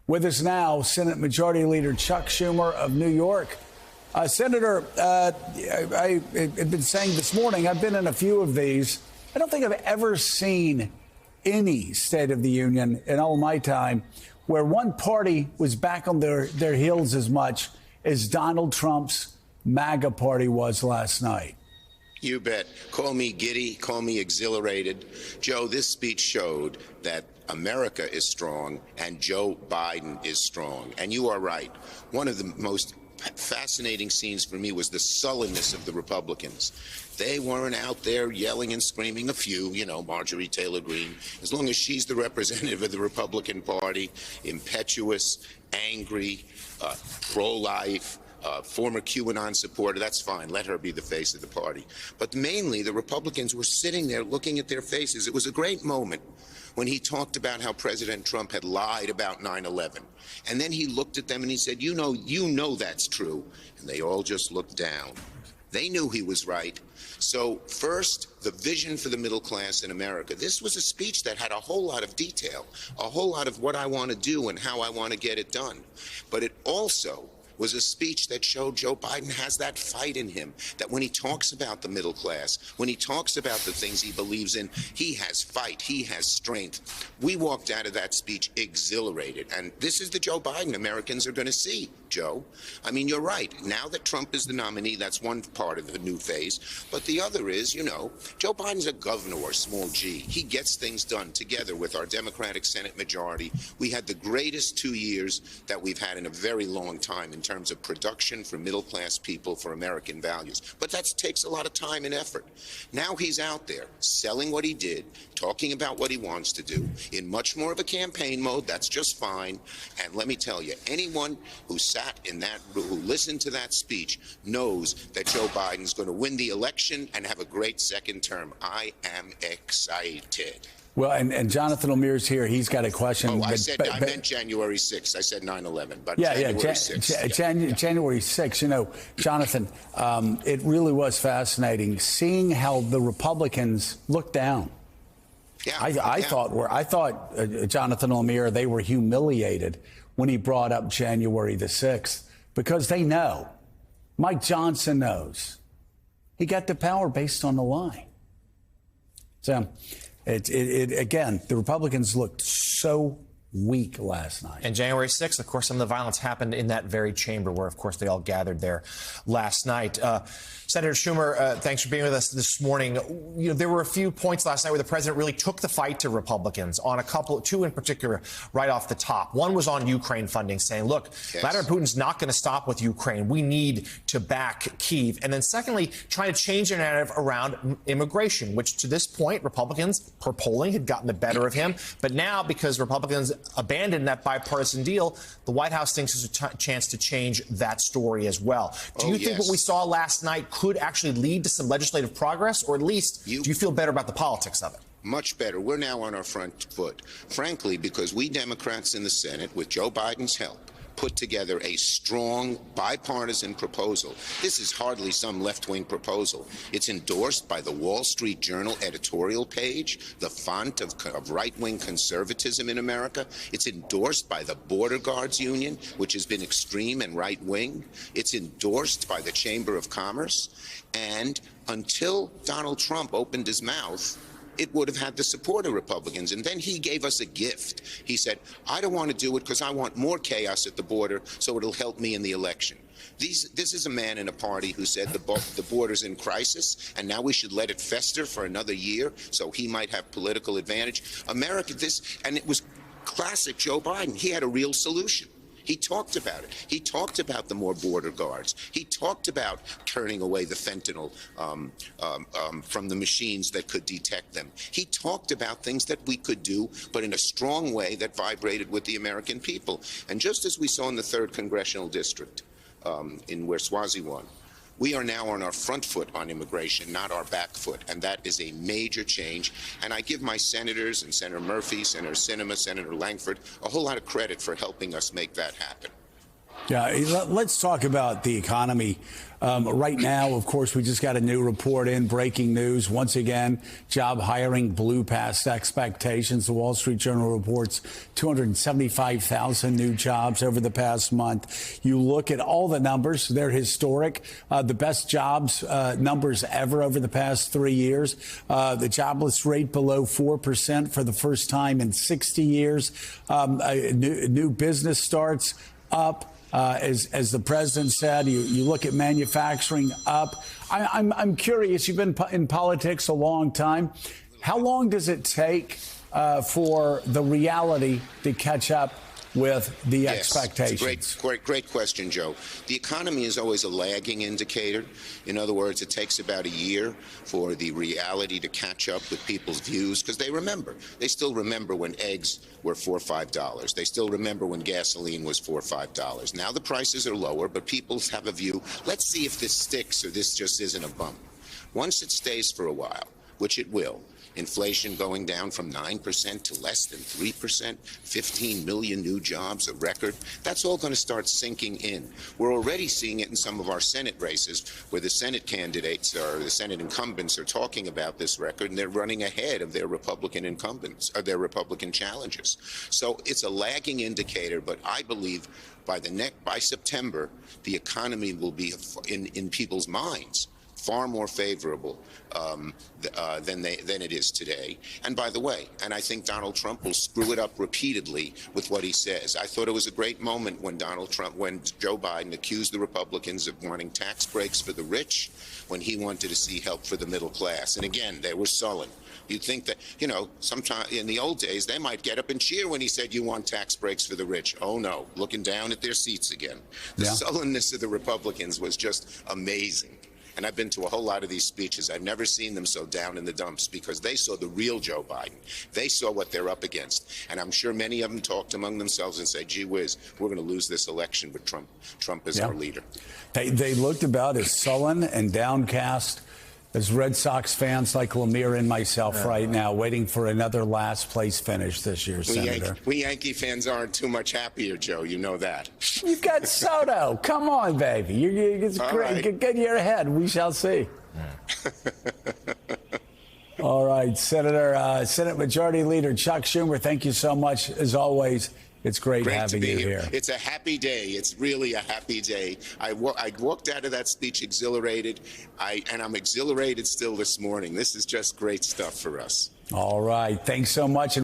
With us now, Senate Majority Leader Chuck Schumer of New York. Senator, I have been saying this morning, I've been in a few of these. I don't think I've ever seen any State of the Union in all my time where one party was back on their heels as much as Donald Trump's MAGA party was last night. You bet. Call me giddy, call me exhilarated. Joe, this speech showed that America is strong and Joe Biden is strong. And you are right. One of the most fascinating scenes for me was the sullenness of the Republicans. They weren't out there yelling and screaming. A few, Marjorie Taylor Greene, as long as she's the representative of the Republican Party, impetuous, angry, pro-life, former QAnon supporter, that's fine. Let her be the face of the party. But mainly, the Republicans were sitting there looking at their faces. It was a great moment when he talked about how President Trump had lied about 9/11. And then he looked at them and he said, you know that's true. And they all just looked down. They knew he was right. So first, the vision for the middle class in America. This was a speech that had a whole lot of detail, a whole lot of what I want to do and how I want to get it done. But it also was a speech that showed Joe Biden has that fight in him, that when he talks about the middle class, when he talks about the things he believes in, he has fight, he has strength. We walked out of that speech exhilarated, and this is the Joe Biden Americans are going to see, Joe. I mean, you're right. Now that Trump is the nominee, that's one part of the new phase, but the other is, Joe Biden's a governor, small g. He gets things done together with our Democratic Senate majority. We had the greatest 2 years that we've had in a very long time in terms of production for middle-class people, for American values. But that takes a lot of time and effort. Now he's out there selling what he did, talking about what he wants to do, in much more of a campaign mode. That's just fine. And let me tell you, anyone who sat in that, who listened to that speech, knows that Joe Biden's going to win the election and have a great second term. I am excited. Well, and Jonathan O'Meara's here. He's got a question. Oh, I meant January 6th. I said 9/11, but January 6th. January 6th. Jonathan, it really was fascinating seeing how the Republicans looked down. Yeah, I thought Jonathan O'Meara, they were humiliated when he brought up January the 6th because they know. Mike Johnson knows. He got the power based on the lie. So, again, the Republicans looked so weak last night. And January 6th, of course, some of the violence happened in that very chamber where, of course, they all gathered there last night. Senator Schumer, thanks for being with us this morning. There were a few points last night where the president really took the fight to Republicans on two in particular, right off the top. One was on Ukraine funding, saying, look, Vladimir Putin's not going to stop with Ukraine. We need to back Kyiv. And then secondly, trying to change the narrative around immigration, which to this point, Republicans, per polling, had gotten the better of him. But now, because Republicans abandoned that bipartisan deal, the White House thinks there's a chance to change that story as well. Do you think what we saw last night could actually lead to some legislative progress, or at least do you feel better about the politics of it? Much better. We're now on our front foot, frankly, because we Democrats in the Senate, with Joe Biden's help, put together a strong bipartisan proposal. This is hardly some left-wing proposal. It's endorsed by the Wall Street Journal editorial page, the font of right-wing conservatism in America. It's endorsed by the Border Guards Union, which has been extreme and right-wing. It's endorsed by the Chamber of Commerce. And until Donald Trump opened his mouth, it would have had the support of Republicans. And then he gave us a gift. He said, I don't want to do it because I want more chaos at the border, so it'll help me in the election. This is a man in a party who said the border's in crisis, and now we should let it fester for another year so he might have political advantage. America, and it was classic Joe Biden. He had a real solution. He talked about it. He talked about the more border guards. He talked about turning away the fentanyl from the machines that could detect them. He talked about things that we could do, but in a strong way that vibrated with the American people. And just as we saw in the 3rd Congressional District, in where Swazi won, we are now on our front foot on immigration, not our back foot, and that is a major change. And I give my senators and Senator Murphy, Senator Sinema, Senator Langford a whole lot of credit for helping us make that happen. Yeah, let's talk about the economy. Right now, of course, we just got a new report in, breaking news. Once again, job hiring blew past expectations. The Wall Street Journal reports 275,000 new jobs over the past month. You look at all the numbers, they're historic. The best jobs numbers ever over the past 3 years. The jobless rate below 4% for the first time in 60 years. New business starts up. As the president said, you look at manufacturing up. I'm curious. You've been in politics a long time. How long does it take for the reality to catch up with the expectations? It's a great question, Joe. The economy is always a lagging indicator. In other words, it takes about a year for the reality to catch up with people's views because they still remember when eggs were $4 or $5. They still remember when gasoline was $4 or $5. Now the prices are lower, but people have a view. Let's see if this sticks or this just isn't a bump. Once it stays for a while, which it will, inflation going down from 9% to less than 3%, 15 million new jobs, a record. That's all going to start sinking in. We're already seeing it in some of our Senate races where the Senate candidates or the Senate incumbents are talking about this record, and they're running ahead of their Republican incumbents or their Republican challengers. So it's a lagging indicator, but I believe by September, the economy will be in people's minds far more favorable than it is today. And by the way, and I think Donald Trump will screw it up repeatedly with what he says. I thought it was a great moment when Joe Biden accused the Republicans of wanting tax breaks for the rich when he wanted to see help for the middle class. And again, they were sullen. You'd think that, sometime in the old days, they might get up and cheer when he said, you want tax breaks for the rich. Oh, no, looking down at their seats again. The sullenness of the Republicans was just amazing. And I've been to a whole lot of these speeches. I've never seen them so down in the dumps because they saw the real Joe Biden. They saw what they're up against. And I'm sure many of them talked among themselves and said, gee whiz, we're going to lose this election, but Trump is our leader. They looked about as sullen and downcast as Red Sox fans like Lemire and myself right now, waiting for another last place finish this year, Senator. We Yankee fans aren't too much happier, Joe. You know that. You've got Soto. Come on, baby. It's great. Right. Get your head. We shall see. All right, Senator, Senate Majority Leader Chuck Schumer, thank you so much, as always. It's great having you here. It's a happy day. It's really a happy day. I walked out of that speech exhilarated, and I'm exhilarated still this morning. This is just great stuff for us. All right. Thanks so much.